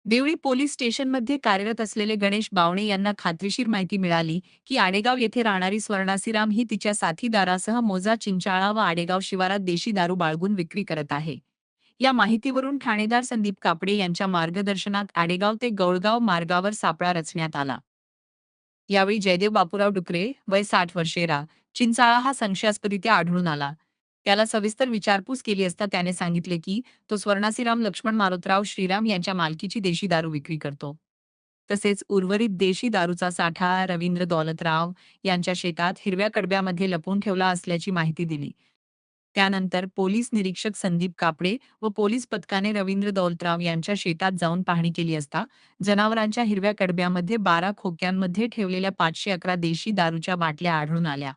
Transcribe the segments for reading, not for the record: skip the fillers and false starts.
Deoli police स्टेशनमध्ये कार्यरत असलेले गणेश बावणे यांना खात्रीशीर माहिती मिळाली की आडेगाव येथे राहणारी स्वर्णासीराम ही तिच्या साथीदारासह मोजा चिंचाळा व आडेगाव शिवारात देशी दारू बाळगून विक्री करत आहे. या माहितीवरून ठाणेदार संदीप कापडे यांच्या मार्गदर्शनात आडेगाव ते गौळगाव मार्गावर सापळा रचण्यात आला. यावेळी जयदेव बापूराव डुकरे, वय 60 वर्षे, चिंचाळा हा संशयास्पदरित्या आढळून आला. त्याला सविस्तर विचारपूस केली असता त्याने सांगितले की तो स्वर्णासीराम लक्ष्मण मारोतराव श्रीराम यांच्या मालकीची देशी दारू विक्री करतो. तसेच उर्वरित देशी दारूचा साठा रवींद्र दौलतराव यांच्या शेतात हिरव्या कडब्यामध्ये लपवून ठेवला असल्याची माहिती दिली. त्यानंतर पोलीस निरीक्षक संदीप कापडे व पोलीस पथकाने रवींद्र दौलतराव यांच्या शेतात जाऊन पाहणी केली असता जनावरांच्या हिरव्या कडब्यामध्ये 12 खोक्यांमध्ये ठेवलेल्या 511 देशी दारूच्या बाटल्या आढळून आल्या.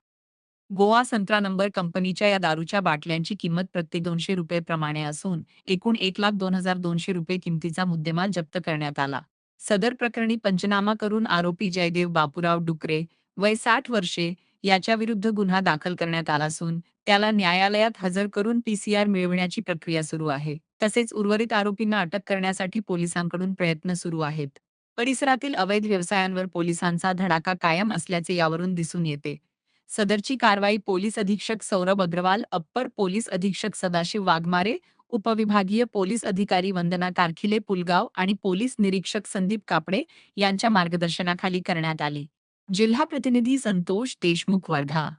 गोवा संत्रा नंबर कंपनीच्या या दारूच्या बाटल्यांची किंमत प्रत्येक ₹200 प्रमाणे असून एकूण ₹1,02,200 किमतीचा मुद्देमाल जप्त करण्यात आला. सदर प्रकरणी पंचनामा करून आरोपी जयदेव बापूराव डुकरे, वय 60 वर्षे, याच्याविरुद्ध गुन्हा दाखल करण्यात आला असून त्याला न्यायालयात हजर करून पीसीआर मिळविण्याची प्रक्रिया सुरू आहे. तसेच उर्वरित आरोपींना अटक करण्यासाठी पोलिसांकडून प्रयत्न सुरू आहेत. परिसरातील अवैध व्यवसायांवर पोलिसांचा धडाका कायम असल्याचे यावरून दिसून येते. सदरची कारवाई पोलीस अधीक्षक सौरभ अग्रवाल, अप्पर पोलीस अधीक्षक सदाशिव वाघमारे, उपविभागीय पोलीस अधिकारी वंदना कारखिले पुलगाव आणि पोलीस निरीक्षक संदीप कापडे यांच्या मार्गदर्शनाखाली करण्यात आली. जिल्हा प्रतिनिधी संतोष देशमुख, वर्धा.